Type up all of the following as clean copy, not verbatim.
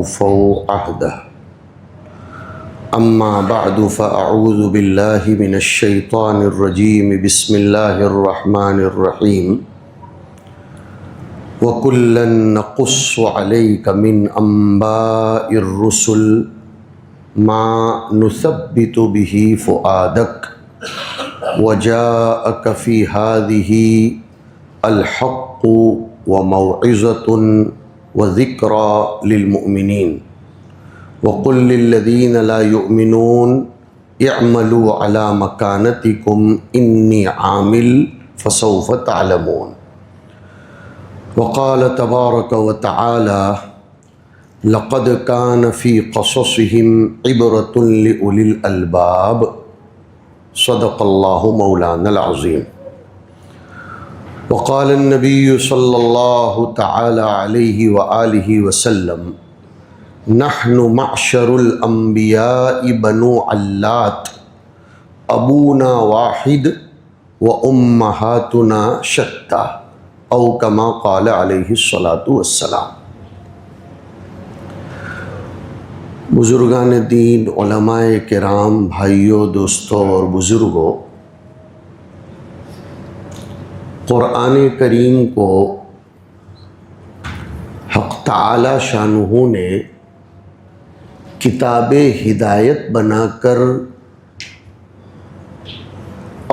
أوفوا عهده. أما بعد فأعوذ بالله من الشيطان الرجيم. بسم الله الرحمن الرحيم. وَكُلًّا نَقُصُّ عَلَيْكَ مِنْ أَنْبَاءِ الرُّسُلِ مَا نُثَبِّتُ بِهِ فُؤَادَكَ وَجَاءَكَ فِي هَذِهِ الْحَقُّ وَمَوْعِظَةٌ وَذِكْرَى لِلْمُؤْمِنِينَ. وَقُلْ لِلَّذِينَ لَا يُؤْمِنُونَ اعْمَلُوا عَلَى مَكَانَتِكُمْ إِنِّي عَامِلٌ فَسَوْفَ تَعْلَمُونَ. وقال تبارك وتعالى: لقد كان في قصصهم عبرة لأولي الألباب. صدق الله مولانا العظيم. وقال النبي صلى الله تعالى عليه وآله وسلم: نحن معشر الأنبياء بنو علات أبونا واحد وأمهاتنا شتى او کما قال علیہ الصلاۃ والسلام. بزرگان دین، علماء کرام، بھائیوں، دوستوں اور بزرگوں، قرآن کریم کو حق تعالی شانہ نے کتاب ہدایت بنا کر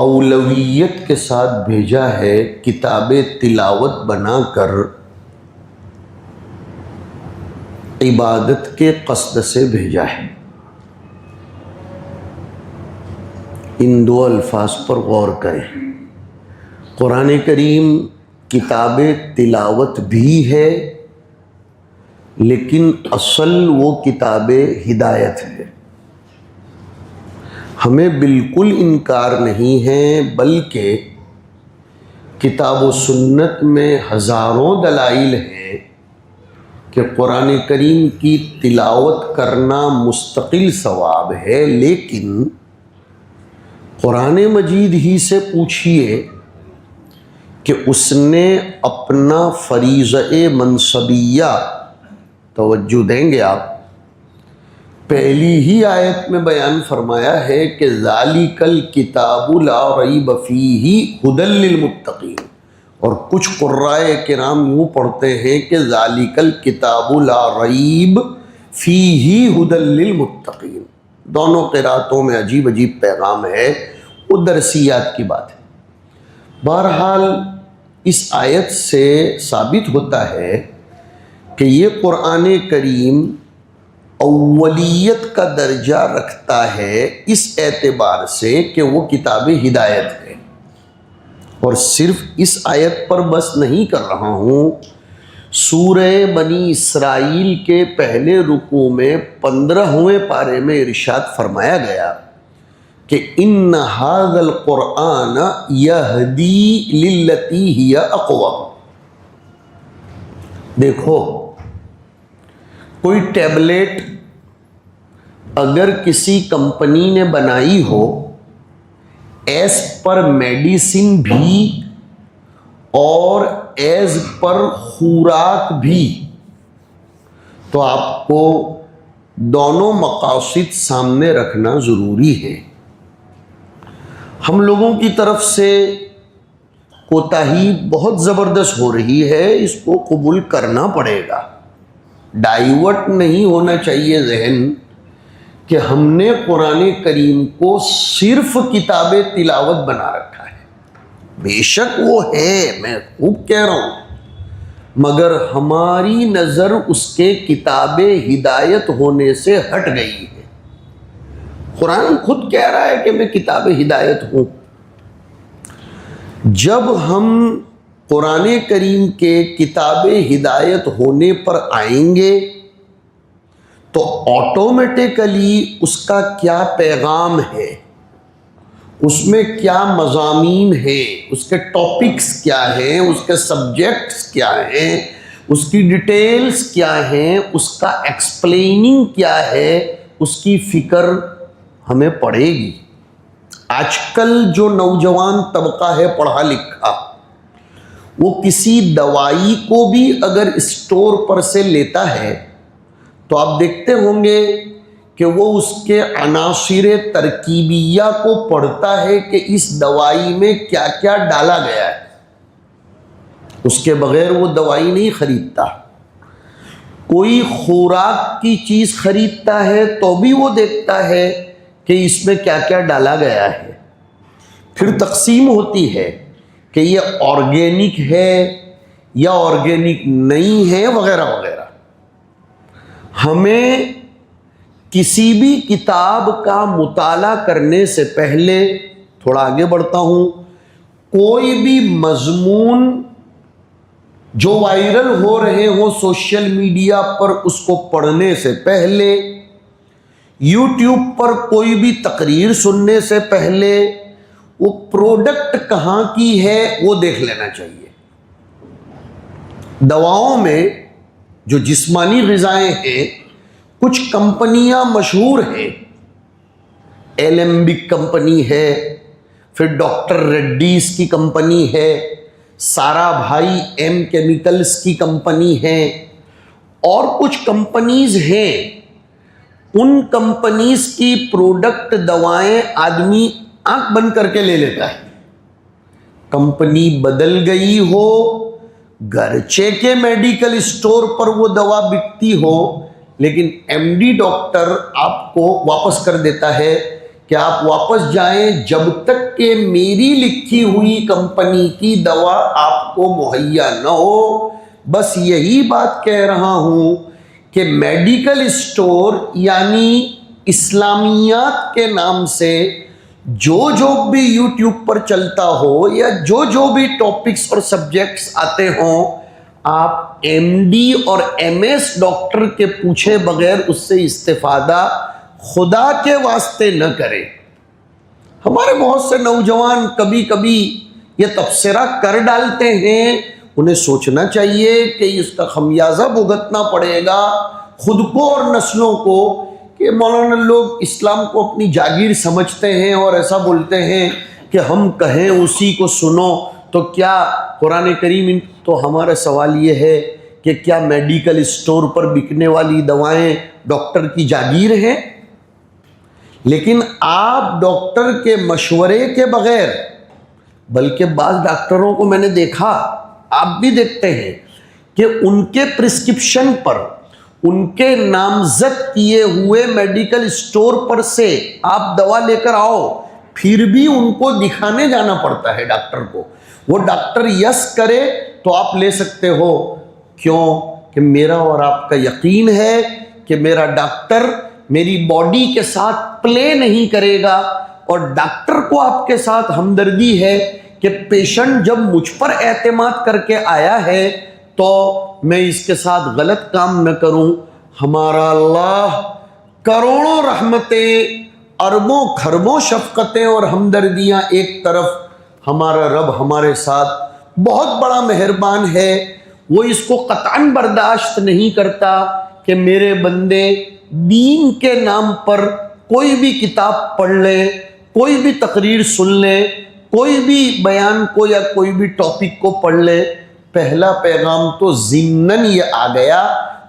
اولویت کے ساتھ بھیجا ہے، کتاب تلاوت بنا کر عبادت کے قصد سے بھیجا ہے. ان دو الفاظ پر غور کریں. قرآن کریم کتاب تلاوت بھی ہے، لیکن اصل وہ کتاب ہدایت ہے. ہمیں بالکل انکار نہیں ہے، بلکہ کتاب و سنت میں ہزاروں دلائل ہیں کہ قرآن کریم کی تلاوت کرنا مستقل ثواب ہے. لیکن قرآن مجید ہی سے پوچھئے کہ اس نے اپنا فریضہ منصبیہ، توجہ دیں گے آپ، پہلی ہی آیت میں بیان فرمایا ہے کہ ذالک الکتاب لا ریب فیہ ھدی للمتقین. اور کچھ قرائے کرام یوں پڑھتے ہیں کہ ذالک الکتاب لا ریب فیہ ھدی للمتقین. دونوں قراتوں میں عجیب عجیب پیغام ہے، وہ درسیات کی بات ہے. بہرحال اس آیت سے ثابت ہوتا ہے کہ یہ قرآن کریم اولیت کا درجہ رکھتا ہے اس اعتبار سے کہ وہ کتاب ہدایت ہے. اور صرف اس آیت پر بس نہیں کر رہا ہوں، سورہ بنی اسرائیل کے پہلے رکوع میں 15ویں پارے میں ارشاد فرمایا گیا کہ ان ھذا القرآن یہدی للتی ہی اقوم. دیکھو، کوئی ٹیبلیٹ اگر کسی کمپنی نے بنائی ہو ایز پر میڈیسن بھی اور ایز پر خوراک بھی، تو آپ کو دونوں مقاصد سامنے رکھنا ضروری ہے. ہم لوگوں کی طرف سے کوتاہی بہت زبردست ہو رہی ہے، اس کو قبول کرنا پڑے گا. ڈائیورٹ نہیں ہونا چاہیے ذہن کہ ہم نے قرآن کریم کو صرف کتاب تلاوت بنا رکھا ہے. بے شک وہ ہے، میں خوب کہہ رہا ہوں، مگر ہماری نظر اس کے کتاب ہدایت ہونے سے ہٹ گئی ہے. قرآن خود کہہ رہا ہے کہ میں کتاب ہدایت ہوں. جب ہم قرآن کریم کے کتاب ہدایت ہونے پر آئیں گے تو آٹومیٹیکلی اس کا کیا پیغام ہے، اس میں کیا مضامین ہیں، اس کے ٹاپکس کیا ہیں، اس کے سبجیکٹس کیا ہیں، اس کی ڈیٹیلز کیا ہیں، اس کا ایکسپلیننگ کیا ہے، اس کی فکر ہمیں پڑے گی. آج کل جو نوجوان طبقہ ہے پڑھا لکھا، وہ کسی دوائی کو بھی اگر اسٹور پر سے لیتا ہے تو آپ دیکھتے ہوں گے کہ وہ اس کے عناصر ترکیبیہ کو پڑھتا ہے کہ اس دوائی میں کیا کیا ڈالا گیا ہے، اس کے بغیر وہ دوائی نہیں خریدتا۔ کوئی خوراک کی چیز خریدتا ہے تو بھی وہ دیکھتا ہے کہ اس میں کیا کیا ڈالا گیا ہے، پھر تقسیم ہوتی ہے کہ یہ آرگینک ہے یا آرگینک نہیں ہے وغیرہ وغیرہ۔ ہمیں کسی بھی کتاب کا مطالعہ کرنے سے پہلے، تھوڑا آگے بڑھتا ہوں، کوئی بھی مضمون جو وائرل ہو رہے ہوں سوشل میڈیا پر، اس کو پڑھنے سے پہلے، یوٹیوب پر کوئی بھی تقریر سننے سے پہلے، وہ پروڈکٹ کہاں کی ہے وہ دیکھ لینا چاہیے۔ دواؤں میں جو جسمانی غذائیں ہیں، کچھ کمپنیاں مشہور ہیں، ایلمبک کمپنی ہے، پھر ڈاکٹر ریڈیز کی کمپنی ہے، سارا بھائی ایم کیمیکلز کی کمپنی ہے، اور کچھ کمپنیز ہیں۔ ان کمپنیز کی پروڈکٹ دوائیں آدمی آنکھ بند کر کے لے لیتا ہے، کمپنی بدل گئی ہو، گرچہ کے میڈیکل اسٹور پر وہ دوا بکتی ہو، لیکن ایم ڈی ڈاکٹر آپ کو واپس کر دیتا ہے کہ آپ واپس جائیں جب تک کہ میری لکھی ہوئی کمپنی کی دوا آپ کو مہیا نہ ہو۔ بس یہی بات کہہ رہا ہوں کہ میڈیکل اسٹور یعنی اسلامیات کے نام سے جو بھی یوٹیوب پر چلتا ہو یا جو بھی ٹاپکس اور سبجیکٹس آتے ہوں، آپ ایم ڈی اور ایم ایس ڈاکٹر کے پوچھے بغیر اس سے استفادہ خدا کے واسطے نہ کریں۔ ہمارے بہت سے نوجوان کبھی کبھی یہ تبصرہ کر ڈالتے ہیں، انہیں سوچنا چاہیے کہ اس کا خمیازہ بھگتنا پڑے گا خود کو اور نسلوں کو، کہ مولانا لوگ اسلام کو اپنی جاگیر سمجھتے ہیں اور ایسا بولتے ہیں کہ ہم کہیں اسی کو سنو، تو کیا قرآن کریم؟ تو ہمارا سوال یہ ہے کہ کیا میڈیکل اسٹور پر بکنے والی دوائیں ڈاکٹر کی جاگیر ہیں؟ لیکن آپ ڈاکٹر کے مشورے کے بغیر، بلکہ بعض ڈاکٹروں کو میں نے دیکھا، آپ بھی دیکھتے ہیں کہ ان کے پرسکرپشن پر، ان کے نامزد کیے ہوئے میڈیکل اسٹور پر سے آپ دوا لے کر آؤ، پھر بھی ان کو دکھانے جانا پڑتا ہے ڈاکٹر کو۔ وہ ڈاکٹر یس کرے تو آپ لے سکتے ہو، کیوں کہ میرا اور آپ کا یقین ہے کہ میرا ڈاکٹر میری باڈی کے ساتھ پلے نہیں کرے گا، اور ڈاکٹر کو آپ کے ساتھ ہمدردی ہے کہ پیشنٹ جب مجھ پر اعتماد کر کے آیا ہے تو میں اس کے ساتھ غلط کام نہ کروں۔ ہمارا اللہ کروڑوں رحمتیں، اربوں خربوں شفقتیں اور ہمدردیاں ایک طرف، ہمارا رب ہمارے ساتھ بہت بڑا مہربان ہے۔ وہ اس کو قطعاً برداشت نہیں کرتا کہ میرے بندے دین کے نام پر کوئی بھی کتاب پڑھ لیں، کوئی بھی تقریر سن لیں، کوئی بھی بیان کو یا کوئی بھی ٹاپک کو پڑھ لیں۔ پہلا پیغام تو ضمناً یہ آ گیا،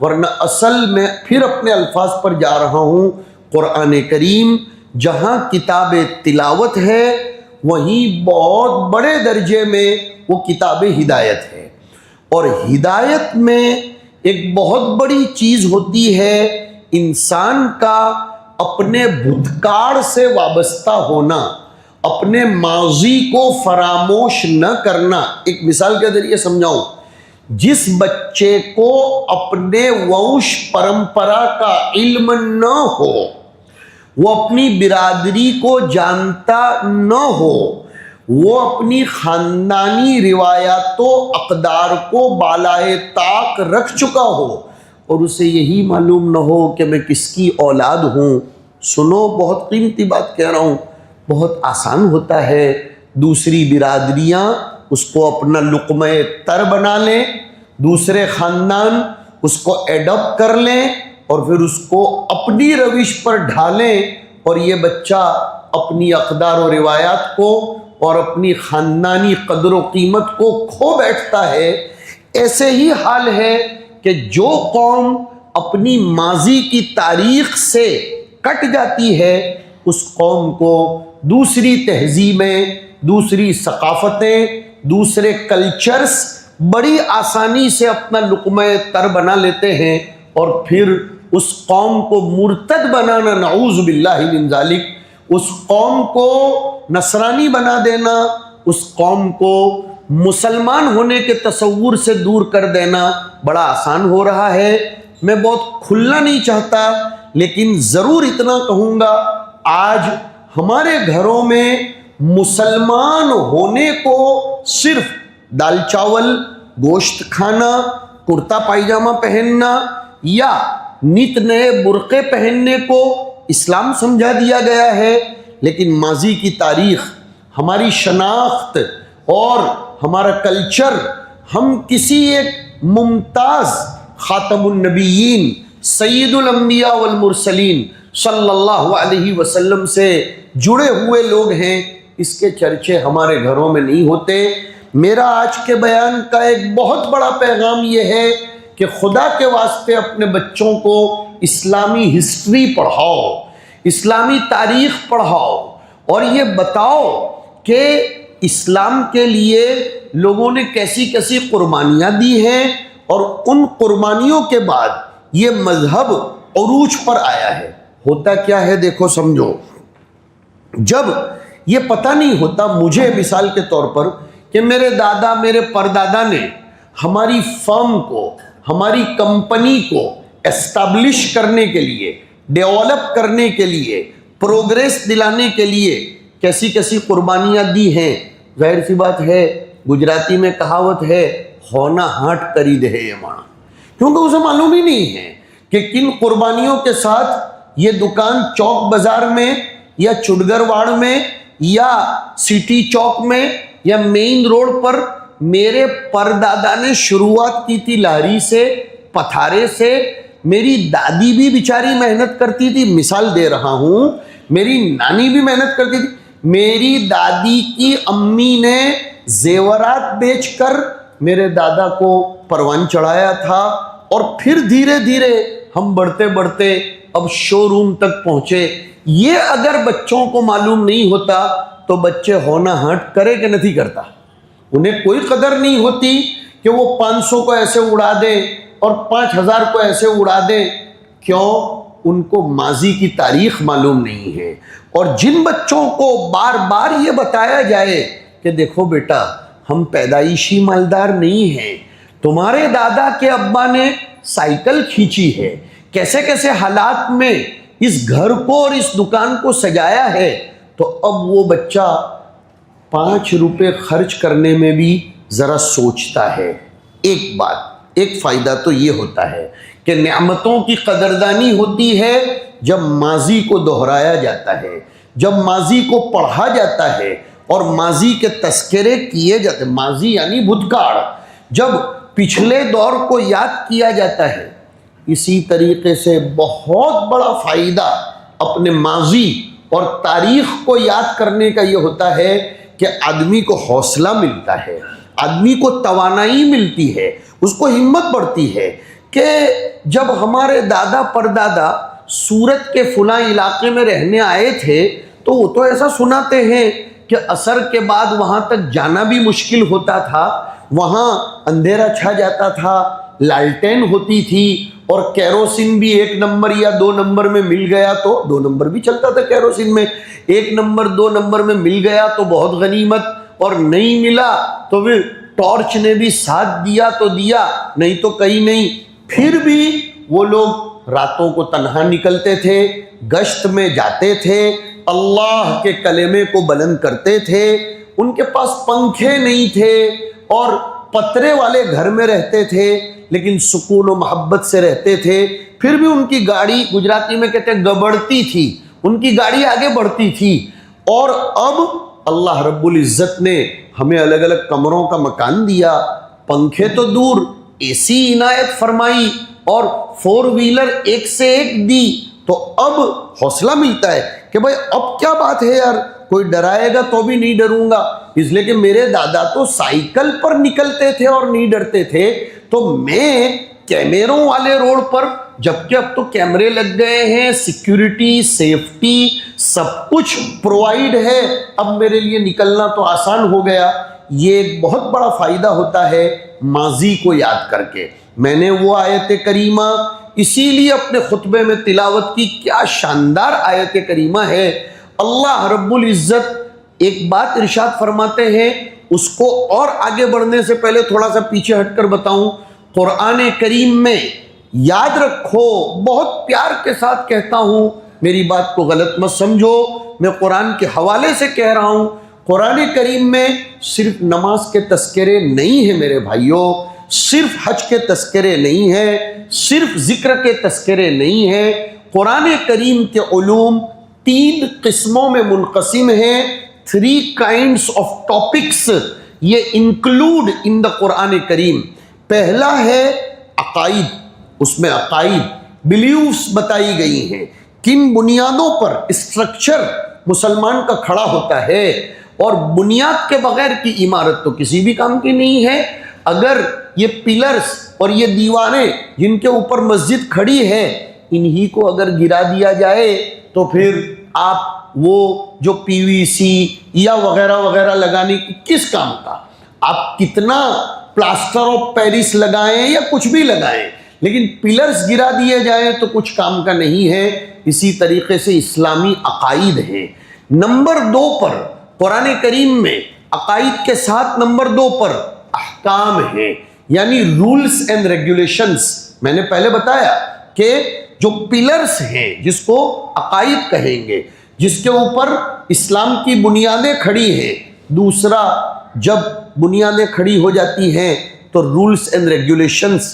ورنہ اصل میں پھر اپنے الفاظ پر جا رہا ہوں، قرآن کریم جہاں کتاب تلاوت ہے وہیں بہت بڑے درجے میں وہ کتاب ہدایت ہے، اور ہدایت میں ایک بہت بڑی چیز ہوتی ہے انسان کا اپنے بھوتکاڑ سے وابستہ ہونا، اپنے ماضی کو فراموش نہ کرنا۔ ایک مثال کے ذریعے سمجھاؤں، جس بچے کو اپنے ونش پرمپرا کا علم نہ ہو، وہ اپنی برادری کو جانتا نہ ہو، وہ اپنی خاندانی روایات و اقدار کو بالائے طاق رکھ چکا ہو، اور اسے یہی معلوم نہ ہو کہ میں کس کی اولاد ہوں۔ سنو، بہت قیمتی بات کہہ رہا ہوں، بہت آسان ہوتا ہے دوسری برادریاں اس کو اپنا لقمہ تر بنا لیں، دوسرے خاندان اس کو ایڈاپٹ کر لیں اور پھر اس کو اپنی روش پر ڈھالیں، اور یہ بچہ اپنی اقدار و روایات کو اور اپنی خاندانی قدر و قیمت کو کھو بیٹھتا ہے۔ ایسے ہی حال ہے کہ جو قوم اپنی ماضی کی تاریخ سے کٹ جاتی ہے، اس قوم کو دوسری تہذیبیں، دوسری ثقافتیں، دوسرے کلچرز بڑی آسانی سے اپنا لقمہ تر بنا لیتے ہیں، اور پھر اس قوم کو مرتد بنانا، نعوذ باللہ من ذالک، اس قوم کو نصرانی بنا دینا، اس قوم کو مسلمان ہونے کے تصور سے دور کر دینا بڑا آسان ہو رہا ہے۔ میں بہت کھلنا نہیں چاہتا، لیکن ضرور اتنا کہوں گا، آج ہمارے گھروں میں مسلمان ہونے کو صرف دال چاول، گوشت کھانا، کرتا پائجامہ پہننا یا نت نئے برقعے پہننے کو اسلام سمجھا دیا گیا ہے، لیکن ماضی کی تاریخ، ہماری شناخت اور ہمارا کلچر، ہم کسی ایک ممتاز خاتم النبیین سید الانبیاء والمرسلین صلی اللہ علیہ وسلم سے جڑے ہوئے لوگ ہیں، اس کے چرچے ہمارے گھروں میں نہیں ہوتے۔ میرا آج کے بیان کا ایک بہت بڑا پیغام یہ ہے کہ خدا کے واسطے اپنے بچوں کو اسلامی ہسٹری پڑھاؤ، اسلامی تاریخ پڑھاؤ، اور یہ بتاؤ کہ اسلام کے لیے لوگوں نے کیسی کیسی قربانیاں دی ہیں، اور ان قربانیوں کے بعد یہ مذہب عروج پر آیا ہے۔ ہوتا کیا ہے دیکھو سمجھو، جب یہ پتہ نہیں ہوتا، مجھے مثال کے طور پر کہ میرے دادا، میرے پردادا نے ہماری فرم کو، ہماری کمپنی کو اسٹیبلش کرنے کے لیے، ڈیولپ کرنے کے لیے، پروگریس دلانے کے لیے کیسی کیسی قربانیاں دی ہیں۔ ظاہر سی بات ہے، گجراتی میں کہاوت ہے، ہونا ہانٹ کری دے ہے یہ مانا، کیونکہ اسے معلوم ہی نہیں ہے کہ کن قربانیوں کے ساتھ یہ دکان چوک بازار میں یا چڑگر واڑ میں یا سٹی چوک میں یا مین روڈ پر میرے پردادا نے شروعات کی تھی، لہری سے، پتھارے سے۔ میری دادی بھی بیچاری محنت کرتی تھی، مثال دے رہا ہوں، میری نانی بھی محنت کرتی تھی، میری دادی کی امی نے زیورات بیچ کر میرے دادا کو پروان چڑھایا تھا، اور پھر دھیرے دھیرے ہم بڑھتے بڑھتے اب شو روم تک پہنچے۔ یہ اگر بچوں کو معلوم نہیں ہوتا تو بچے ہونا ہٹ کرے کہ نہیں کرتا، انہیں کوئی قدر نہیں ہوتی کہ وہ 500 کو ایسے اڑا دیں اور 5000 کو ایسے اڑا دیں۔ کیوں؟ ان کو ماضی کی تاریخ معلوم نہیں ہے۔ اور جن بچوں کو بار بار یہ بتایا جائے کہ دیکھو بیٹا، ہم پیدائشی مالدار نہیں ہیں، تمہارے دادا کے ابا نے سائیکل کھینچی ہے، کیسے کیسے حالات میں اس گھر کو اور اس دکان کو سجایا ہے، تو اب وہ بچہ 5 روپے خرچ کرنے میں بھی ذرا سوچتا ہے۔ ایک بات، ایک فائدہ تو یہ ہوتا ہے کہ نعمتوں کی قدردانی ہوتی ہے جب ماضی کو دہرایا جاتا ہے، جب ماضی کو پڑھا جاتا ہے اور ماضی کے تذکرے کیے جاتے ہیں۔ ماضی یعنی بھوتکاળ، جب پچھلے دور کو یاد کیا جاتا ہے۔ اسی طریقے سے بہت بڑا فائدہ اپنے ماضی اور تاریخ کو یاد کرنے کا یہ ہوتا ہے کہ آدمی کو حوصلہ ملتا ہے، آدمی کو توانائی ملتی ہے، اس کو ہمت بڑھتی ہے کہ جب ہمارے دادا پردادا سورت کے فلاں علاقے میں رہنے آئے تھے تو وہ تو ایسا سناتے ہیں کہ عصر کے بعد وہاں تک جانا بھی مشکل ہوتا تھا، وہاں اندھیرا چھا جاتا تھا، لالٹین ہوتی تھی، اور کیروسین بھی 1 نمبر یا 2 نمبر میں مل گیا تو 2 نمبر بھی چلتا تھا کیروسین میں، 1 نمبر 2 نمبر میں مل گیا تو بہت غنیمت، اور نہیں ملا تو پھر ٹارچ نے بھی ساتھ دیا تو دیا، نہیں تو کہیں نہیں۔ پھر بھی وہ لوگ راتوں کو تنہا نکلتے تھے، گشت میں جاتے تھے، اللہ کے کلمے کو بلند کرتے تھے۔ ان کے پاس پنکھے نہیں تھے اور پترے والے گھر میں رہتے تھے، لیکن سکون و محبت سے رہتے تھے۔ پھر بھی ان کی گاڑی، گجراتی میں کہتے ہیں گبڑتی تھی، ان کی گاڑی آگے بڑھتی تھی۔ اور اب اللہ رب العزت نے ہمیں الگ الگ کمروں کا مکان دیا، پنکھے تو دور، اے سی عنایت فرمائی، اور 4 ویلر ایک سے ایک دی، تو اب حوصلہ ملتا ہے کہ بھائی اب کیا بات ہے یار، کوئی ڈرائے گا تو بھی نہیں ڈروں گا، اس لیے کہ میرے دادا تو سائیکل پر نکلتے تھے اور نہیں ڈرتے تھے، تو میں کیمروں والے روڈ پر جبکہ اب تو کیمرے لگ گئے ہیں، سیکیورٹی، سیفٹی سب کچھ پرووائڈ ہے، اب میرے لیے نکلنا تو آسان ہو گیا۔ یہ ایک بہت بڑا فائدہ ہوتا ہے ماضی کو یاد کر کے۔ میں نے وہ آیت کریمہ اسی لیے اپنے خطبے میں تلاوت کی، کیا شاندار آیت کریمہ ہے۔ اللہ رب العزت ایک بات ارشاد فرماتے ہیں، اس کو اور آگے بڑھنے سے پہلے تھوڑا سا پیچھے ہٹ کر بتاؤں۔ قرآن کریم میں یاد رکھو، بہت پیار کے ساتھ کہتا ہوں، میری بات کو غلط مت سمجھو، میں قرآن کے حوالے سے کہہ رہا ہوں، قرآن کریم میں صرف نماز کے تذکرے نہیں ہیں میرے بھائیوں، صرف حج کے تذکرے نہیں ہیں، صرف ذکر کے تذکرے نہیں ہیں۔ قرآن کریم کے علوم 3 قسموں میں منقسم ہیں، 3 kinds of topics یہ انکلوڈ ان دا قرآن کریم۔ پہلا ہے عقائد، اس میں عقائد بلیوفس بتائی گئی ہیں، کن بنیادوں پر اسٹرکچر مسلمان کا کھڑا ہوتا ہے، اور بنیاد کے بغیر کی عمارت تو کسی بھی کام کی نہیں ہے۔ اگر یہ پلرز اور یہ دیواریں جن کے اوپر مسجد کھڑی ہے، انہی کو اگر گرا دیا جائے تو پھر آپ وہ جو پی وی سی یا وغیرہ وغیرہ لگانے کی کس کام کا، آپ کتنا پلاسٹر آف پیرس لگائیں یا کچھ بھی لگائیں، لیکن پلرز گرا دیے جائیں تو کچھ کام کا نہیں ہے۔ اسی طریقے سے اسلامی عقائد ہیں۔ نمبر 2 پر قرآن کریم میں عقائد کے ساتھ نمبر 2 پر احکام ہیں، یعنی رولز اینڈ ریگولیشنز۔ میں نے پہلے بتایا کہ جو پلرز ہیں جس کو عقائد کہیں گے، جس کے اوپر اسلام کی بنیادیں کھڑی ہیں، دوسرا جب بنیادیں کھڑی ہو جاتی ہیں تو رولز اینڈ ریگولیشنز،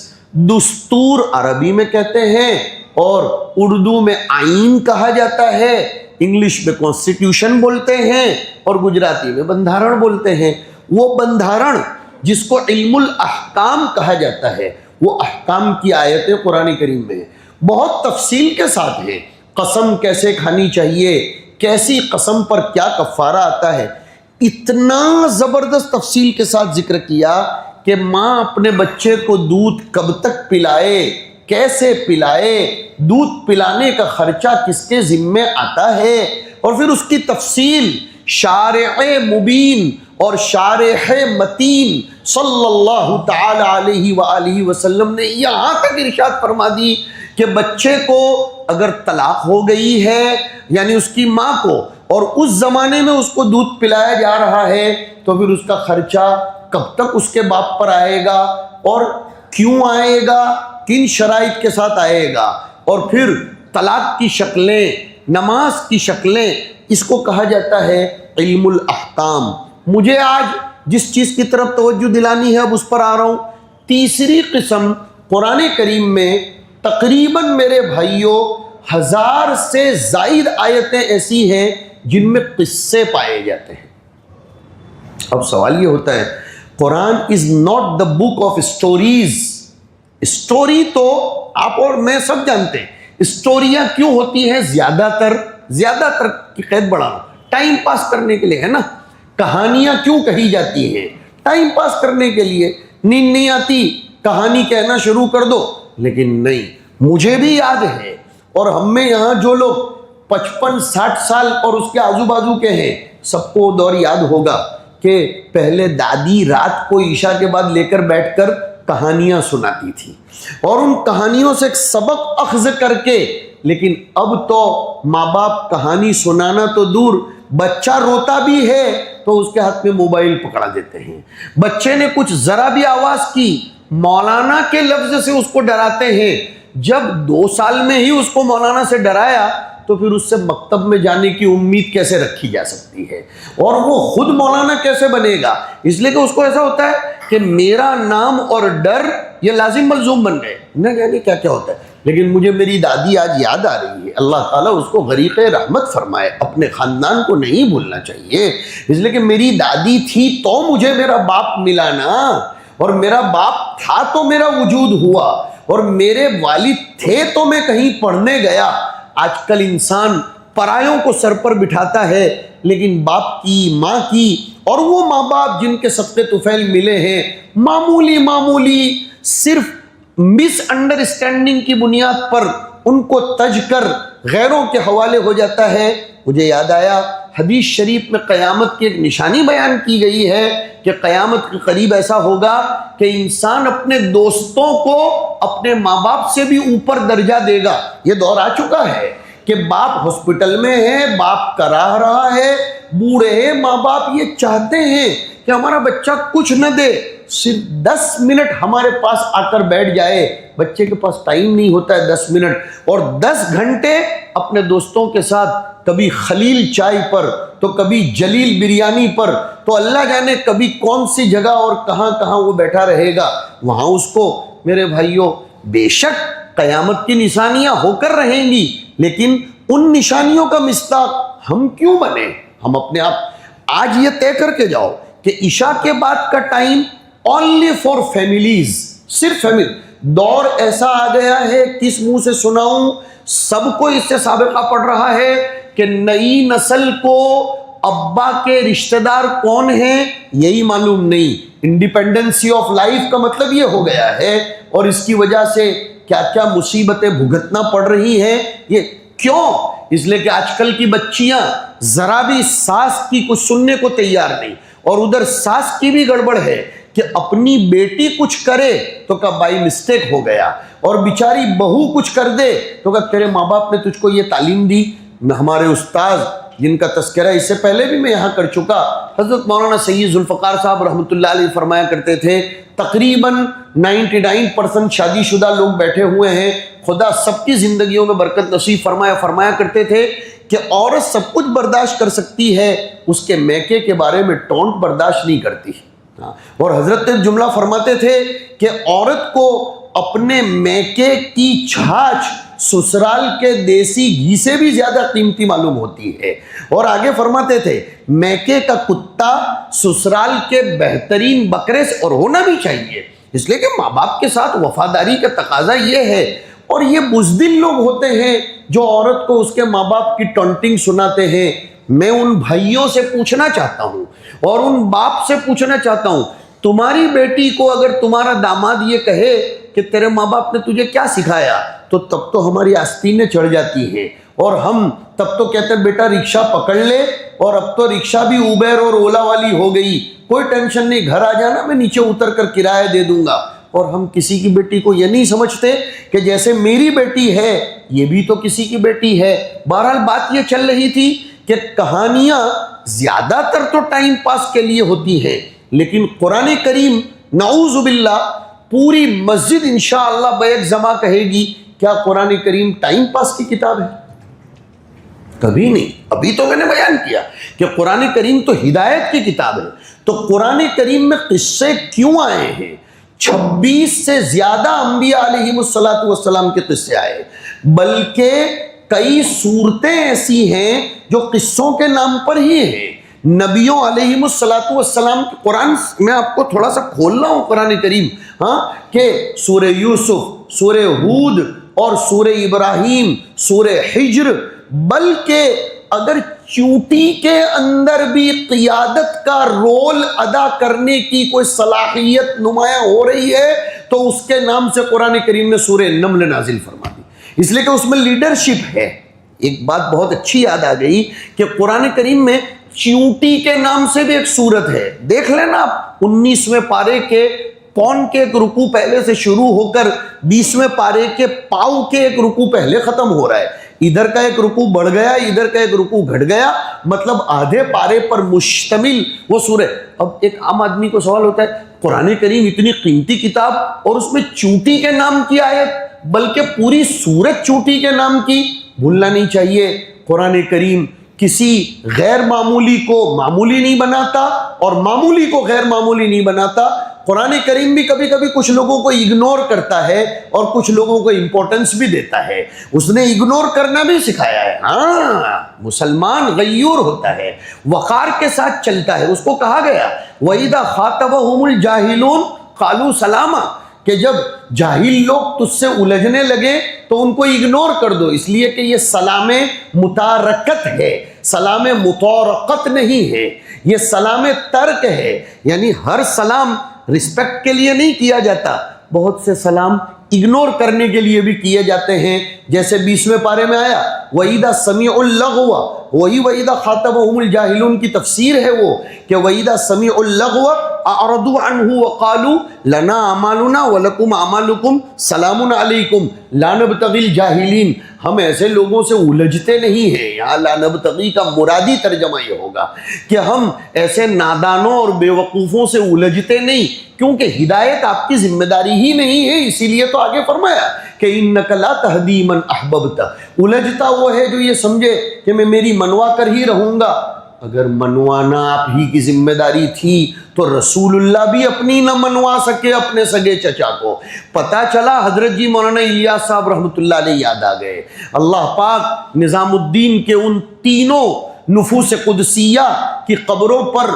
دستور عربی میں کہتے ہیں اور اردو میں آئین کہا جاتا ہے، انگلش میں کانسٹیٹیوشن بولتے ہیں اور گجراتی میں بندھارن بولتے ہیں۔ وہ بندھارن جس کو علم الاحکام کہا جاتا ہے، وہ احکام کی آیتیں قرآن کریم میں بہت تفصیل کے ساتھ ہیں۔ قسم کیسے کھانی چاہیے، کیسی قسم پر کیا کفارہ آتا ہے، اتنا زبردست تفصیل کے ساتھ ذکر کیا کہ ماں اپنے بچے کو دودھ کب تک پلائے، کیسے پلائے، دودھ پلانے کا خرچہ کس کے ذمے آتا ہے، اور پھر اس کی تفصیل شارح مبین اور شارح متین صلی اللہ تعالی علیہ وآلہ وسلم نے یہاں تک ارشاد فرما دی کہ بچے کو اگر طلاق ہو گئی ہے، یعنی اس کی ماں کو، اور اس زمانے میں اس کو دودھ پلایا جا رہا ہے، تو پھر اس کا خرچہ کب تک اس کے باپ پر آئے گا اور کیوں آئے گا، کن شرائط کے ساتھ آئے گا، اور پھر طلاق کی شکلیں، نماز کی شکلیں، اس کو کہا جاتا ہے علم الاحکام۔ مجھے آج جس چیز کی طرف توجہ دلانی ہے اب اس پر آ رہا ہوں۔ تیسری قسم قرآن کریم میں تقریباً میرے بھائیوں 1000 سے زائد آیتیں ایسی ہیں جن میں قصے پائے جاتے ہیں۔ اب سوال یہ ہوتا ہے، Quran is not the book of stories. Story تو آپ اور میں سب جانتے ہیں، اسٹوریاں کیوں ہوتی ہیں؟ زیادہ تر کی قید بڑھا ٹائم پاس کرنے کے لیے ہے نا۔ کہانیاں کیوں کہی جاتی ہیں؟ ٹائم پاس کرنے کے لیے۔ نیند نہیں آتی، کہانی کہنا شروع کر دو۔ لیکن نہیں، مجھے بھی یاد ہے، اور ہم میں یہاں جو لوگ 55-60 سال اور اس کے آزو بازو کے ہیں، سب کو دور یاد ہوگا کہ پہلے دادی رات کو عشاء کے بعد لے کر بیٹھ کر کہانیاں سناتی تھی، اور ان کہانیوں سے ایک سبق اخذ کر کے، لیکن اب تو ماں باپ کہانی سنانا تو دور، بچہ روتا بھی ہے تو اس کے ہاتھ میں موبائل پکڑا دیتے ہیں۔ بچے نے کچھ ذرا بھی آواز کی، مولانا کے لفظ سے اس کو ڈراتے ہیں۔ جب 2 سال میں ہی اس کو مولانا سے ڈرایا تو پھر اس سے مکتب میں جانے کی امید کیسے رکھی جا سکتی ہے، اور وہ خود مولانا کیسے بنے گا؟ اس لیے کہ اس کو ایسا ہوتا ہے کہ میرا نام اور ڈر یہ لازم ملزوم بن گئے، نہ جانے کیا کیا ہوتا ہے۔ لیکن مجھے میری دادی آج یاد آ رہی ہے، اللہ تعالیٰ اس کو غریق رحمت فرمائے، اپنے خاندان کو نہیں بھولنا چاہیے، اس لیے کہ میری دادی تھی تو مجھے میرا باپ ملا نا، اور میرا باپ تھا تو میرا وجود ہوا، اور میرے والد تھے تو میں کہیں پڑھنے گیا۔ آج کل انسان پرایوں کو سر پر بٹھاتا ہے، لیکن باپ کی، ماں کی، اور وہ ماں باپ جن کے صدقے طفیل ملے ہیں، معمولی صرف مس انڈرسٹینڈنگ کی بنیاد پر ان کو تج کر غیروں کے حوالے ہو جاتا ہے۔ مجھے یاد آیا حدیث شریف میں قیامت کی ایک نشانی بیان کی گئی ہے کہ قیامت کے قریب ایسا ہوگا کہ انسان اپنے دوستوں کو اپنے ماں باپ سے بھی اوپر درجہ دے گا۔ یہ دور آ چکا ہے کہ باپ ہاسپٹل میں ہے، باپ کراہ رہا ہے، بوڑھے ہیں، ماں باپ یہ چاہتے ہیں کہ ہمارا بچہ کچھ نہ دے، صرف 10 منٹ ہمارے پاس آ کر بیٹھ جائے۔ بچے کے پاس ٹائم نہیں ہوتا ہے 10 منٹ، اور 10 گھنٹے اپنے دوستوں کے ساتھ، کبھی خلیل چائے پر تو کبھی جلیل بریانی پر، تو اللہ جانے کبھی کون سی جگہ اور کہاں کہاں وہ بیٹھا رہے گا وہاں اس کو۔ میرے بھائیوں، بے شک قیامت کی نشانیاں ہو کر رہیں گی، لیکن ان نشانیوں کا مصداق ہم کیوں بنے؟ ہم اپنے آپ آج یہ طے کر کے جاؤ کہ عشاء کے بعد کا ٹائم only for families، صرف فیملی۔ دور ایسا آ گیا ہے، کس منہ سے سناؤں، سب کو اس سے سابقہ پڑ رہا ہے کہ نئی نسل کو ابا کے رشتہ دار کون ہیں یہی معلوم نہیں۔ انڈیپینڈنسی آف لائف کا مطلب یہ ہو گیا ہے، اور اس کی وجہ سے کیا کیا مصیبتیں بھگتنا پڑ رہی ہیں۔ یہ کیوں؟ اس لیے کہ آج کل کی بچیاں ذرا بھی ساس کی کچھ سننے کو تیار نہیں، اور ادھر ساس کی بھی گڑبڑ ہے کہ اپنی بیٹی کچھ کرے تو کہ بائی مسٹیک ہو گیا، اور بیچاری بہو کچھ کر دے تو کہ تیرے ماں باپ نے تجھ کو یہ تعلیم دی۔ ہمارے استاذ جن کا تذکرہ اس سے پہلے بھی میں یہاں کر چکا، حضرت مولانا سید ذوالفقار صاحب رحمۃ اللہ علیہ فرمایا کرتے تھے، تقریباً 99% شادی شدہ لوگ بیٹھے ہوئے ہیں، خدا سب کی زندگیوں میں برکت نصیب فرمایا کرتے تھے کہ عورت سب کچھ برداشت کر سکتی ہے، اس کے میکے کے بارے میں ٹونٹ برداشت نہیں کرتی۔ اور حضرت جملہ فرماتے تھے کہ عورت کو اپنے میکے کی چھاچھ سسرال کے دیسی گھی سے بھی زیادہ قیمتی معلوم ہوتی ہے، اور آگے فرماتے تھے میکے کا کتا سسرال کے بہترین بکرے سے، اور ہونا بھی چاہیے، اس لیے کہ ماں باپ کے ساتھ وفاداری کا تقاضا یہ ہے۔ اور یہ بزدل لوگ ہوتے ہیں جو عورت کو اس کے ماں باپ کی ٹونٹنگ سناتے ہیں۔ میں ان بھائیوں سے پوچھنا چاہتا ہوں اور ان باپ سے پوچھنا چاہتا ہوں، تمہاری بیٹی کو اگر تمہارا داماد یہ کہے کہ تیرے ماں باپ نے تجھے کیا سکھایا، تو تب تو ہماری آستینیں چڑھ جاتی ہیں، اور ہم تب تو کہتے ہیں بیٹا رکشہ پکڑ لے، اور اب تو رکشہ بھی اوبر اور اولا والی ہو گئی، کوئی ٹینشن نہیں، گھر آ جانا، میں نیچے اتر کر کرایہ دے دوں گا۔ اور ہم کسی کی بیٹی کو یہ نہیں سمجھتے کہ جیسے میری بیٹی ہے یہ بھی تو کسی کی بیٹی ہے۔ بہرحال بات یہ چل رہی تھی کہ کہانیاں زیادہ تر تو ٹائم پاس کے لیے ہوتی ہیں، لیکن قرآن کریم نعوذ باللہ پوری مسجد انشاءاللہ بیک زماں کہے گی، کیا قرآن کریم ٹائم پاس کی کتاب ہے؟ کبھی نہیں۔ ابھی تو میں نے بیان کیا کہ قرآن کریم تو ہدایت کی کتاب ہے، تو قرآن کریم میں قصے کیوں آئے ہیں؟ 26 سے زیادہ انبیاء علیہ السلام کے قصے آئے، بلکہ کئی صورتیں ایسی ہیں جو قصوں کے نام پر ہی ہیں۔ نبیوں علیہ السلام کے قرآن میں آپ کو تھوڑا سا کھول رہا ہوں قرآن کریم، کہ سورہ یوسف، سورہ ہود اور سورہ ابراہیم، سورہ ہجر، بلکہ اگر چوٹی کے اندر بھی قیادت کا رول ادا کرنے کی کوئی صلاحیت نمایاں ہو رہی ہے تو اس کے نام سے قرآن کریم نے سورہ نمل نازل فرما دی، اس لیے کہ اس میں لیڈرشپ ہے۔ ایک بات بہت اچھی یاد آ گئی کہ قرآن کریم میں چیونٹی کے نام سے بھی ایک سورت ہے، دیکھ لینا آپ 19ویں پارے کے پون کے ایک رکوع پہلے سے شروع ہو کر 20ویں پارے کے پاؤ کے ایک رکوع پہلے ختم ہو رہا ہے، ادھر کا ایک رکوع بڑھ گیا، ادھر کا ایک رکوع گھٹ گیا، مطلب آدھے پارے پر مشتمل وہ سورہ۔ اب ایک عام آدمی کو سوال ہوتا ہے، قرآن کریم اتنی قیمتی کتاب اور اس میں چونٹی کے نام کی آیت، بلکہ پوری سورت چونٹی کے نام کی؟ بھولنا نہیں چاہیے، قرآن کریم کسی غیر معمولی کو معمولی نہیں بناتا اور معمولی کو غیر معمولی نہیں بناتا۔ قرآن کریم بھی کبھی کبھی کچھ لوگوں کو اگنور کرتا ہے اور کچھ لوگوں کو امپورٹنس بھی دیتا ہے، اس نے اگنور کرنا بھی سکھایا ہے۔ ہاں، مسلمان غیور ہوتا ہے، وقار کے ساتھ چلتا ہے، اس کو کہا گیا وَإِذَا خَاطَبَهُمُ الْجَاهِلُونَ قَالُوا سَلَامًا، کہ جب جاہل لوگ تجھ سے الجھنے لگے تو ان کو اگنور کر دو، اس لیے کہ یہ سلام متارکت ہے، سلام متارکت نہیں ہے، یہ سلام ترک ہے، یعنی ہر سلام رسپیکٹ کے لیے نہیں کیا جاتا، بہت سے سلام اگنور کرنے کے لیے بھی کیے جاتے ہیں، جیسے 20ویں پارے میں آیا وَإِذَا سَمِعُوا اللَّغْوَ، وہی وَإِذَا خَاطَبَهُمُ الْجَاهِلُونَ کی تفسیر ہے وہ کہ وَإِذَا سَمِعُوا اللَّغْوَ أَعْرَضُوا عَنْهُ وَقَالُوا لَنَا أَعْمَالُنَا وَلَكُمْ أَعْمَالُكُمْ سَلَامٌ عَلَيْكُمْ لَا نَبْتَغِي الْجَاهِلِينَ۔ ہم ایسے لوگوں سے الجھتے نہیں ہیں، یہاں لا نبتغی کا مرادی ترجمہ یہ ہوگا کہ ہم ایسے نادانوں اور بے وقوفوں سے الجھتے نہیں، کیونکہ ہدایت آپ کی ذمہ داری ہی نہیں ہے، اسی لیے تو آگے فرمایا کہ انک لا تہدی من احببت۔ الجھتا وہ ہے جو یہ سمجھے کہ میں میری منوا کر ہی رہوں گا۔ اگر منوانا آپ ہی کی ذمہ داری تھی تو رسول اللہ بھی اپنی نہ منوا سکے اپنے سگے چچا کو۔ پتہ چلا حضرت جی مولانا الیاس صاحب رحمۃ اللہ علیہ یاد آ گئے۔ اللہ پاک نظام الدین کے ان تینوں نفوس قدسیہ کی قبروں پر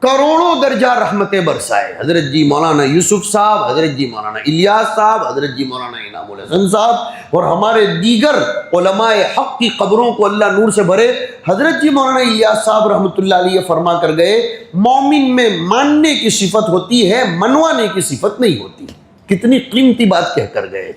کروڑوں درجہ رحمتیں برسائے، حضرت جی مولانا یوسف صاحب، حضرت جی مولانا الیاس صاحب، حضرت جی مولانا انعام الحسن صاحب اور ہمارے دیگر علماء حق کی قبروں کو اللہ نور سے بھرے۔ حضرت جی مولانا الیاس صاحب رحمۃ اللہ علیہ فرما کر گئے مومن میں ماننے کی صفت ہوتی ہے، منوانے کی صفت نہیں ہوتی۔ کتنی قیمتی بات کہہ کر گئے۔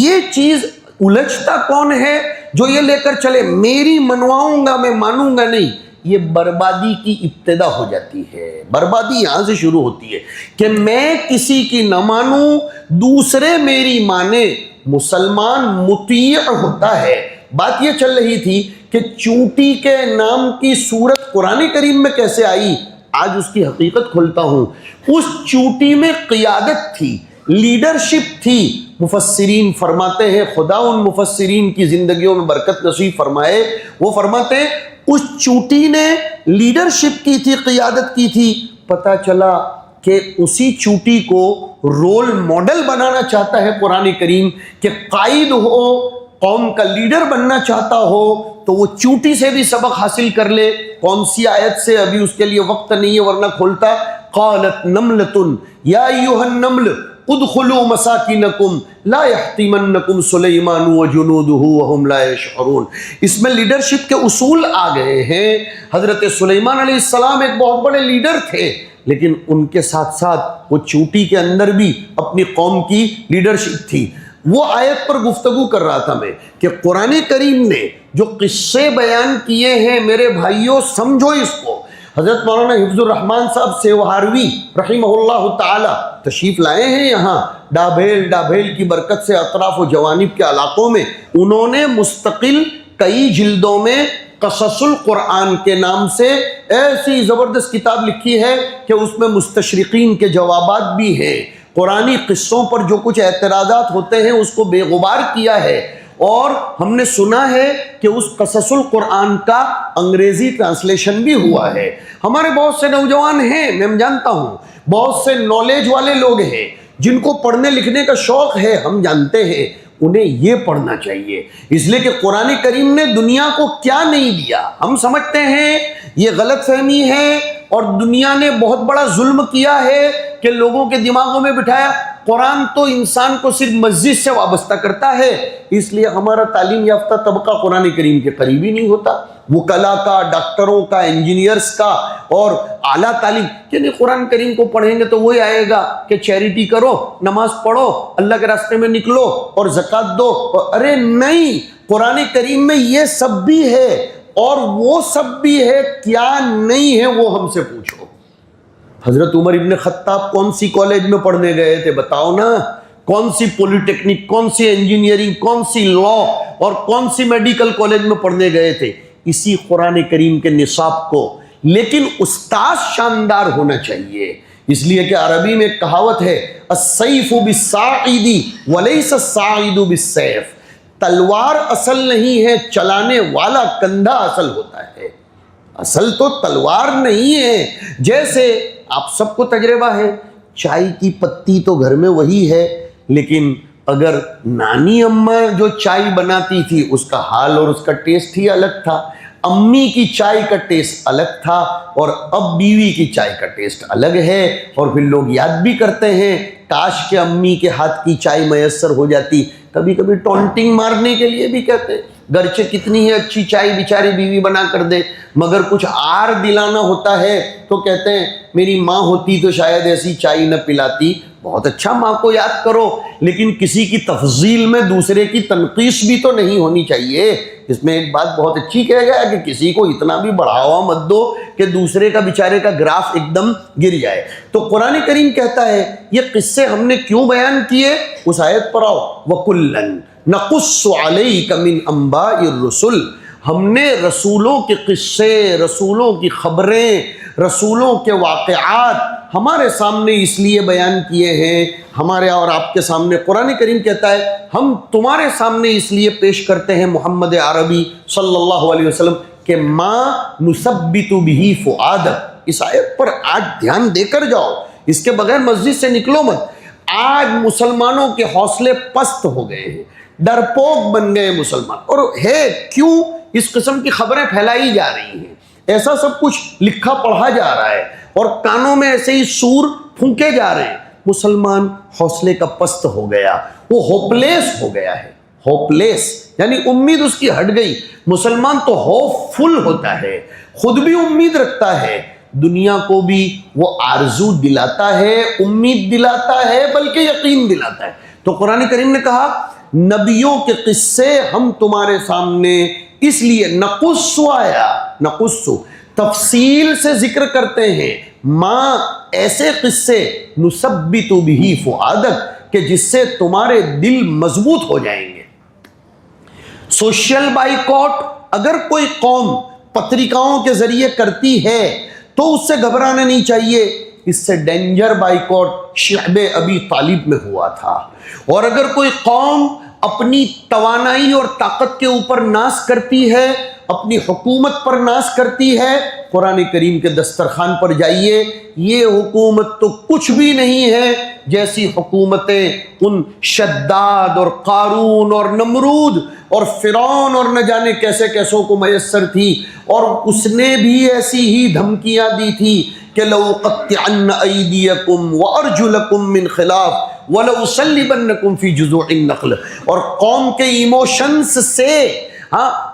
یہ چیز الجھتا کون ہے جو یہ لے کر چلے میری منواؤں گا میں مانوں گا نہیں، یہ بربادی کی ابتدا ہو جاتی ہے۔ بربادی یہاں سے شروع ہوتی ہے کہ میں کسی کی نہ مانوں، دوسرے میری مانے، مسلمان مطیع ہوتا ہے۔ بات یہ چل رہی تھی کہ چونٹی کے نام کی صورت قرآن کریم میں کیسے آئی، آج اس کی حقیقت کھولتا ہوں۔ اس چونٹی میں قیادت تھی، لیڈرشپ تھی۔ مفسرین فرماتے ہیں، خدا ان مفسرین کی زندگیوں میں برکت نصیب فرمائے، وہ فرماتے ہیں اس چوٹی نے لیڈرشپ کی تھی، قیادت کی تھی۔ پتہ چلا کہ اسی چوٹی کو رول ماڈل بنانا چاہتا ہے قرآن کریم کہ قائد ہو، قوم کا لیڈر بننا چاہتا ہو تو وہ چوٹی سے بھی سبق حاصل کر لے۔ کون سی آیت سے ابھی اس کے لیے وقت نہیں ہے ورنہ کھولتا۔ قالت نملۃ یا ایھا النمل ادخلوا مساکنکم لا یحطمنکم سلیمان وجنودہ وہم لا یشعرون۔ اس میں لیڈرشپ کے اصول آ گئے ہیں۔ حضرت سلیمان علیہ السلام ایک بہت بڑے لیڈر تھے، لیکن ان کے ساتھ ساتھ وہ چوٹی کے اندر بھی اپنی قوم کی لیڈرشپ تھی۔ وہ آیت پر گفتگو کر رہا تھا میں کہ قرآن کریم نے جو قصے بیان کیے ہیں میرے بھائیوں سمجھو اس کو۔ حضرت مولانا حفظ الرحمان صاحب سیوہاروی رحمہ اللہ تعالی تشریف لائے ہیں یہاں ڈابھیل کی برکت سے اطراف و جوانب کے علاقوں میں۔ انہوں نے مستقل کئی جلدوں میں قصص القرآن کے نام سے ایسی زبردست کتاب لکھی ہے کہ اس میں مستشرقین کے جوابات بھی ہیں۔ قرآنی قصوں پر جو کچھ اعتراضات ہوتے ہیں اس کو بے غبار کیا ہے، اور ہم نے سنا ہے کہ اس قصص القرآن کا انگریزی ٹرانسلیشن بھی ہوا ہے۔ ہمارے بہت سے نوجوان ہیں، میں جانتا ہوں، بہت سے نالج والے لوگ ہیں جن کو پڑھنے لکھنے کا شوق ہے، ہم جانتے ہیں انہیں یہ پڑھنا چاہیے، اس لیے کہ قرآن کریم نے دنیا کو کیا نہیں دیا۔ ہم سمجھتے ہیں یہ غلط فہمی ہے اور دنیا نے بہت بڑا ظلم کیا ہے کہ لوگوں کے دماغوں میں بٹھایا قرآن تو انسان کو صرف مسجد سے وابستہ کرتا ہے، اس لیے ہمارا تعلیم یافتہ طبقہ قرآن کریم کے قریب ہی نہیں ہوتا۔ وکلا کا، ڈاکٹروں کا، انجینئرز کا اور اعلیٰ تعلیم، یعنی قرآن کریم کو پڑھیں گے تو وہی آئے گا کہ چیریٹی کرو، نماز پڑھو، اللہ کے راستے میں نکلو اور زکوٰۃ دو۔ ارے نہیں، قرآن کریم میں یہ سب بھی ہے اور وہ سب بھی ہے، کیا نہیں ہے وہ ہم سے پوچھو۔ حضرت عمر ابن خطاب کون سی کالج میں پڑھنے گئے تھے بتاؤ نا؟ کون سی پولی ٹیکنک، کون سی انجینئرنگ، کون سی لا اور کون سی میڈیکل کالج میں پڑھنے گئے تھے؟ اسی قرآن کریم کے نصاب کو۔ لیکن استاذ شاندار ہونا چاہیے، اس لیے کہ عربی میں ایک کہاوت ہے السیف بالصاعد ولیس الصاعد بالسیف۔ تلوار اصل نہیں ہے، چلانے والا کندھا اصل ہوتا ہے، اصل تو تلوار نہیں ہے۔ جیسے آپ سب کو تجربہ ہے، چائے کی پتی تو گھر میں وہی ہے، لیکن اگر نانی اماں جو چائے بناتی تھی اس کا حال اور اس کا ٹیسٹ ہی الگ تھا، امی کی چائے کا ٹیسٹ الگ تھا، اور اب بیوی کی چائے کا ٹیسٹ الگ ہے۔ اور پھر لوگ یاد بھی کرتے ہیں کاش کہ امی کے ہاتھ کی چائے میسر ہو جاتی۔ کبھی کبھی ٹونٹنگ مارنے کے لیے بھی کہتے ہیں گرچہ کتنی ہی اچھی چائے بیچاری بیوی بنا کر دے، مگر کچھ آر دلانا ہوتا ہے تو کہتے ہیں میری ماں ہوتی تو شاید ایسی چائے نہ پلاتی، بہت اچھا ماں کو یاد کرو، لیکن کسی کی تفضیل میں دوسرے کی تنقیص بھی تو نہیں ہونی چاہیے۔ اس میں ایک بات بہت اچھی کہہ گیا کہ کسی کو اتنا بھی بڑھاوا مت دو کہ دوسرے کا بیچارے کا گراف ایک دم گر جائے۔ تو قرآن کریم کہتا ہے یہ قصے ہم نے کیوں بیان کیے؟ اس آیت پر آؤ، وَكُلًّا نَقُصُّ عَلَيْكَ مِنْ أَنْبَاءِ الرُّسُلِ، ہم نے رسولوں کے قصے، رسولوں کی خبریں، رسولوں کے واقعات ہمارے سامنے اس لیے بیان کیے ہیں، ہمارے اور آپ کے سامنے قرآن کریم کہتا ہے ہم تمہارے سامنے اس لیے پیش کرتے ہیں محمد عربی صلی اللہ علیہ وسلم کہ ما نثبت به فؤادک۔ اس آیت پر آج دھیان دے کر جاؤ، اس کے بغیر مسجد سے نکلو مت۔ آج مسلمانوں کے حوصلے پست ہو گئے ہیں، ڈرپوک بن گئے مسلمان، اور ہے کیوں؟ اس قسم کی خبریں پھیلائی جا رہی ہیں، ایسا سب کچھ لکھا پڑھا جا رہا ہے اور کانوں میں ایسے ہی سور پھونکے جا رہے ہیں۔ مسلمان حوصلے کا پست ہو گیا، وہ ہوپلیس ہو گیا ہے۔ ہوپلیس یعنی امید اس کی ہٹ گئی۔ مسلمان تو ہوپ فل ہوتا ہے، خود بھی امید رکھتا ہے، دنیا کو بھی وہ آرزو دلاتا ہے، امید دلاتا ہے، بلکہ یقین دلاتا ہے۔ تو قرآن کریم نے کہا نبیوں کے قصے ہم تمہارے سامنے اس لیے نقص آیا، نقص تفصیل سے ذکر کرتے ہیں، ماں ایسے قصے نثبت به فؤادک کہ جس سے تمہارے دل مضبوط ہو جائیں گے۔ سوشل بائیکاٹ اگر کوئی قوم پترکاؤں کے ذریعے کرتی ہے تو اس سے گھبرانا نہیں چاہیے، اس سے ڈینجر بائیکاٹ شعب ابی طالب میں ہوا تھا۔ اور اگر کوئی قوم اپنی توانائی اور طاقت کے اوپر ناز کرتی ہے، اپنی حکومت پر ناز کرتی ہے، قرآن کریم کے دسترخوان پر جائیے، یہ حکومت تو کچھ بھی نہیں ہے جیسی حکومتیں ان شداد اور قارون اور نمرود اور فرعون اور نہ جانے کیسے کیسوں کو میسر تھی۔ اور اس نے بھی ایسی ہی دھمکیاں دی تھی کہ لَأُقَطِّعَنَّ أَيْدِيَكُمْ وَأَرْجُلَكُمْ مِنْ خِلَافٍ وَلَأُصَلِّبَنَّكُمْ فِي جُذُوعِ النَّخْلِ۔ اور قوم کے ایموشنز سے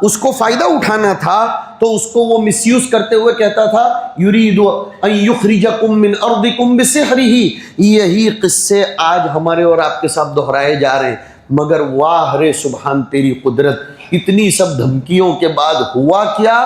اس کو فائدہ اٹھانا تھا تو اس کو وہ مس یوز کرتے ہوئے کہتا تھا یرید ان یخرجکم من ارضکم بسحرہ۔ یہی قصے آج ہمارے اور آپ کے ساتھ دہرائے جا رہے ہیں، مگر واہ رے سبحان تیری قدرت، اتنی سب دھمکیوں کے بعد ہوا کیا؟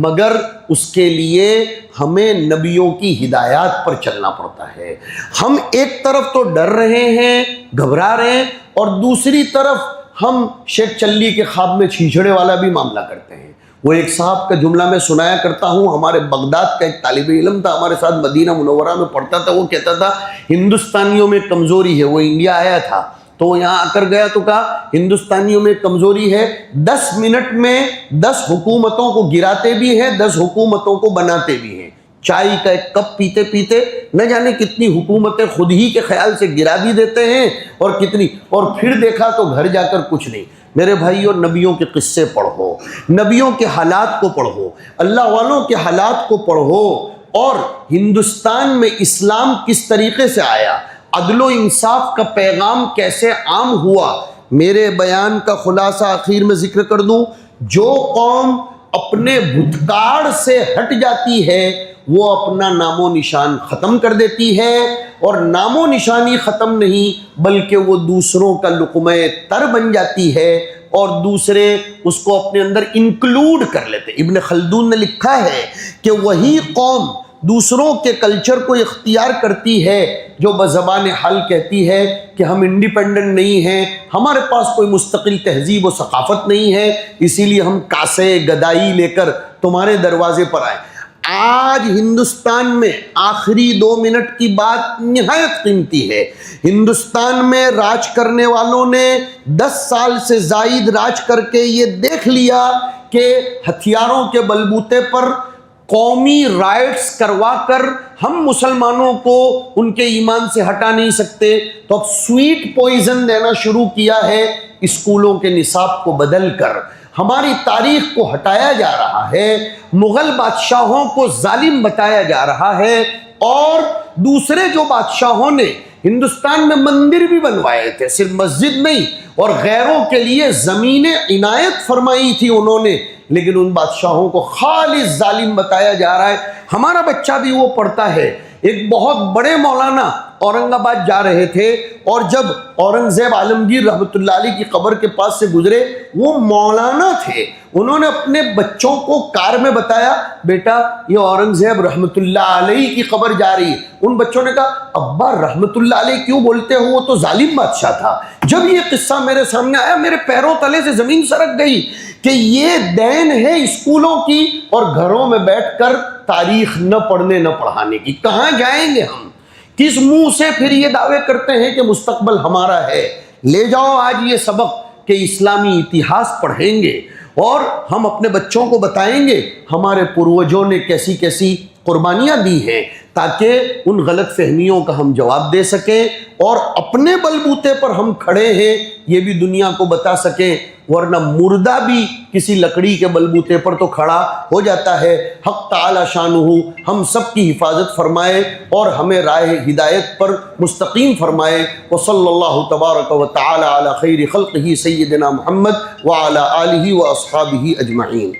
مگر اس کے لیے ہمیں نبیوں کی ہدایات پر چلنا پڑتا ہے۔ ہم ایک طرف تو ڈر رہے ہیں، گھبرا رہے ہیں، اور دوسری طرف ہم شیخ چلی کے خواب میں چھینچھڑے والا بھی معاملہ کرتے ہیں۔ وہ ایک صاحب کا جملہ میں سنایا کرتا ہوں، ہمارے بغداد کا ایک طالب علم تھا، ہمارے ساتھ مدینہ منورہ میں پڑھتا تھا۔ وہ کہتا تھا ہندوستانیوں میں کمزوری ہے، وہ انڈیا آیا تھا تو وہ یہاں آ کر گیا تو کہا ہندوستانیوں میں کمزوری ہے، 10 منٹ میں 10 حکومتوں کو گراتے بھی ہیں، 10 حکومتوں کو بناتے بھی ہیں۔ چائے کا ایک کپ پیتے پیتے نہ جانے کتنی حکومتیں خود ہی کے خیال سے گرا بھی دیتے ہیں، اور کتنی، اور پھر دیکھا تو گھر جا کر کچھ نہیں۔ میرے بھائیوں، نبیوں کے قصے پڑھو، نبیوں کے حالات کو پڑھو، اللہ والوں کے حالات کو پڑھو، اور ہندوستان میں اسلام کس طریقے سے آیا، عدل و انصاف کا پیغام کیسے عام ہوا۔ میرے بیان کا خلاصہ آخر میں ذکر کر دوں، جو قوم اپنے بھتکاڑ سے ہٹ جاتی ہے وہ اپنا نام و نشان ختم کر دیتی ہے، اور نام و نشانی ختم نہیں بلکہ وہ دوسروں کا لقمہ تر بن جاتی ہے، اور دوسرے اس کو اپنے اندر انکلوڈ کر لیتے۔ ابن خلدون نے لکھا ہے کہ وہی قوم دوسروں کے کلچر کو اختیار کرتی ہے جو بزبان حال کہتی ہے کہ ہم انڈیپینڈنٹ نہیں ہیں، ہمارے پاس کوئی مستقل تہذیب و ثقافت نہیں ہے، اسی لیے ہم کاسے گدائی لے کر تمہارے دروازے پر آئے۔ آج ہندوستان میں آخری 2 منٹ کی بات نہایت قیمتی ہے۔ ہندوستان میں راج کرنے والوں نے 10 سال سے زائد راج کر کے یہ دیکھ لیا کہ ہتھیاروں کے بلبوتے پر قومی رائٹس کروا کر ہم مسلمانوں کو ان کے ایمان سے ہٹا نہیں سکتے، تو اب سویٹ پوائزن دینا شروع کیا ہے، اسکولوں کے نصاب کو بدل کر ہماری تاریخ کو ہٹایا جا رہا ہے، مغل بادشاہوں کو ظالم بتایا جا رہا ہے، اور دوسرے جو بادشاہوں نے ہندوستان میں مندر بھی بنوائے تھے، صرف مسجد نہیں، اور غیروں کے لیے زمینیں عنایت فرمائی تھی انہوں نے، لیکن ان بادشاہوں کو خالص ظالم بتایا جا رہا ہے۔ ہمارا بچہ بھی وہ پڑھتا ہے، ایک بہت بڑے مولانا اورنگ آباد جا رہے تھے اور جب اورنگزیب عالمگیر رحمۃ اللہ علیہ کی قبر کے پاس سے گزرے، وہ مولانا تھے، انہوں نے اپنے بچوں کو کار میں بتایا بیٹا یہ اورنگزیب رحمۃ اللہ علیہ کی قبر جا رہی ہے۔ ان بچوں نے کہا ابا رحمۃ اللہ علیہ کیوں بولتے ہو، وہ تو ظالم بادشاہ تھا۔ جب یہ قصہ میرے سامنے آیا میرے پیروں تلے سے زمین سرک گئی کہ یہ دین ہے اسکولوں کی اور گھروں میں بیٹھ کر تاریخ نہ پڑھنے نہ پڑھانے کی۔ کہاں جائیں گے ہم؟ کس منہ سے پھر یہ دعوے کرتے ہیں کہ مستقبل ہمارا ہے؟ لے جاؤ آج یہ سبق کہ اسلامی اتہاس پڑھیں گے اور ہم اپنے بچوں کو بتائیں گے ہمارے پروجوں نے کیسی کیسی قربانیاں دی ہیں، تاکہ ان غلط فہمیوں کا ہم جواب دے سکیں اور اپنے بلبوتے پر ہم کھڑے ہیں یہ بھی دنیا کو بتا سکیں، ورنہ مردہ بھی کسی لکڑی کے بلبوتے پر تو کھڑا ہو جاتا ہے۔ حق تعالی شانہ ہم سب کی حفاظت فرمائے اور ہمیں راہ ہدایت پر مستقیم فرمائے۔ وصلی اللہ تبارک و تعالی علی خیر خلقہ سیدنا محمد وعلی آلہ واصحابہ اجمعین۔